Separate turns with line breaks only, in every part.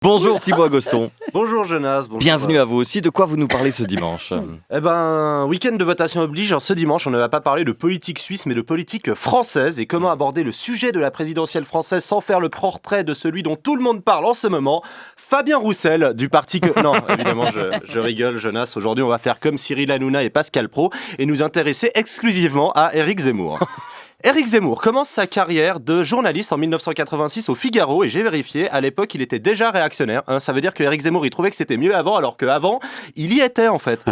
Bonjour Thibaut Agoston.
Bonjour Jonas. Bonjour.
Bienvenue à vous aussi. De quoi vous nous parlez ce dimanche ?
Week-end de votation oblige. Alors, ce dimanche, on ne va pas parler de politique suisse, mais de politique française et comment aborder le sujet de la présidentielle française sans faire le portrait de celui dont tout le monde parle en ce moment, Fabien Roussel du parti que... Non, évidemment, je rigole Jonas. Aujourd'hui, on va faire comme Cyril Hanouna et Pascal Praud et nous intéresser exclusivement à Éric Zemmour. Éric Zemmour commence sa carrière de journaliste en 1986 au Figaro et j'ai vérifié, à l'époque il était déjà réactionnaire. Ça veut dire que Éric Zemmour il trouvait que c'était mieux avant alors qu'avant il y était en fait.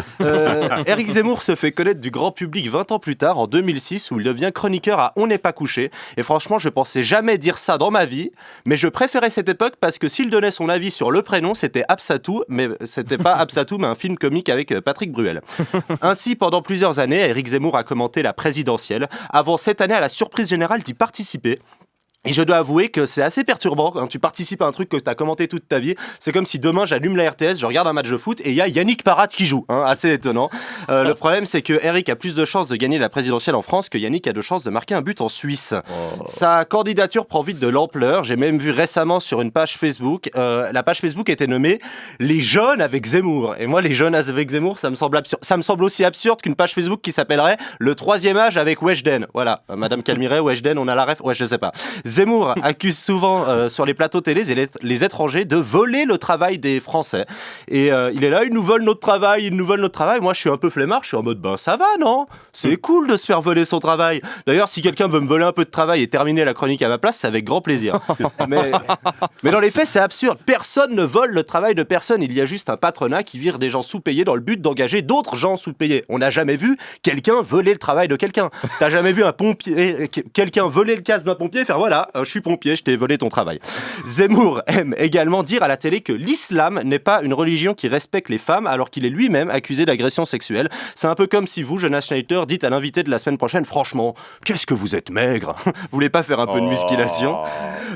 Éric Zemmour se fait connaître du grand public 20 ans plus tard en 2006 où il devient chroniqueur à On n'est pas couché. Et franchement je pensais jamais dire ça dans ma vie, mais je préférais cette époque parce que s'il donnait son avis sur le prénom c'était Absatou, mais c'était pas Absatou mais un film comique avec Patrick Bruel. Ainsi pendant plusieurs années Éric Zemmour a commenté la présidentielle avant cette année à la surprise générale d'y participer. Et je dois avouer que c'est assez perturbant quand tu participes à un truc que tu as commenté toute ta vie. C'est comme si demain j'allume la RTS, je regarde un match de foot et il y a Yannick Parade qui joue. Assez étonnant. Le problème c'est que Eric a plus de chances de gagner la présidentielle en France que Yannick a de chances de marquer un but en Suisse. Sa candidature prend vite de l'ampleur. J'ai même vu récemment sur une page Facebook, la page Facebook était nommée « Les jeunes avec Zemmour ». Et moi les jeunes avec Zemmour ça me semble absurde. Ça me semble aussi absurde qu'une page Facebook qui s'appellerait « Le troisième âge avec Weshden ». Voilà, Madame Calmiret, Weshden, on a la ref. Ouais, je sais pas. Zemmour accuse souvent sur les plateaux télé les étrangers de voler le travail des Français. Et il est là, ils nous volent notre travail. Moi, je suis un peu flemmard, je suis en mode, ça va, non ? C'est cool de se faire voler son travail. D'ailleurs, si quelqu'un veut me voler un peu de travail et terminer la chronique à ma place, c'est avec grand plaisir. mais dans les faits, c'est absurde. Personne ne vole le travail de personne. Il y a juste un patronat qui vire des gens sous-payés dans le but d'engager d'autres gens sous-payés. On n'a jamais vu quelqu'un voler le travail de quelqu'un. T'as jamais vu un pompier, quelqu'un voler le casque d'un pompier et faire voilà, je suis pompier, je t'ai volé ton travail. Zemmour aime également dire à la télé que l'islam n'est pas une religion qui respecte les femmes alors qu'il est lui-même accusé d'agression sexuelle. C'est un peu comme si vous, Jonas Schneider, dites à l'invité de la semaine prochaine, franchement, qu'est-ce que vous êtes maigre ? Vous voulez pas faire un peu de musculation ?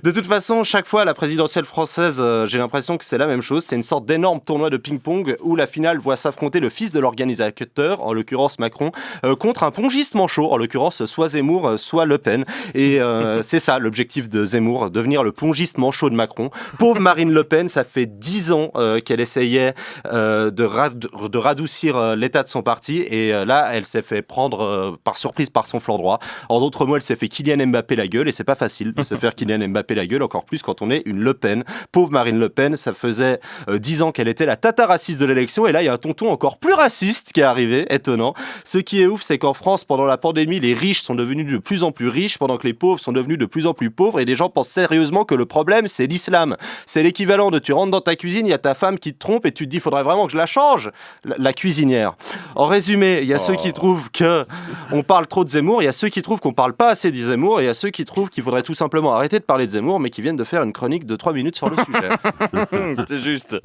De toute façon, chaque fois, la présidentielle française, j'ai l'impression que c'est la même chose. C'est une sorte d'énorme tournoi de ping-pong où la finale voit s'affronter le fils de l'organisateur, en l'occurrence Macron, contre un pongiste manchot, en l'occurrence soit Zemmour, soit Le Pen. Et c'est ça l'objectif de Zemmour, devenir le pongiste manchot de Macron. Pauvre Marine Le Pen, ça fait 10 ans qu'elle essayait de radoucir l'état de son parti et là, elle s'est fait prendre par surprise par son flanc droit. En d'autres mots, elle s'est fait Kylian Mbappé la gueule et c'est pas facile de se faire Kylian Mbappé la gueule, encore plus quand on est une Le Pen. Pauvre Marine Le Pen, ça faisait 10 ans qu'elle était la tata raciste de l'élection et là, il y a un tonton encore plus raciste qui est arrivé, étonnant. Ce qui est ouf, c'est qu'en France, pendant la pandémie, les riches sont devenus de plus en plus riches pendant que les pauvres sont devenus de plus en plus pauvres et des gens pensent sérieusement que le problème c'est l'islam. C'est l'équivalent de tu rentres dans ta cuisine, il y a ta femme qui te trompe et tu te dis faudrait vraiment que je la change, la cuisinière. En résumé, il y a ceux qui trouvent que on parle trop de Zemmour, il y a ceux qui trouvent qu'on parle pas assez de Zemmour et il y a ceux qui trouvent qu'il faudrait tout simplement arrêter de parler de Zemmour mais qui viennent de faire une chronique de 3 minutes sur le sujet.
C'est juste.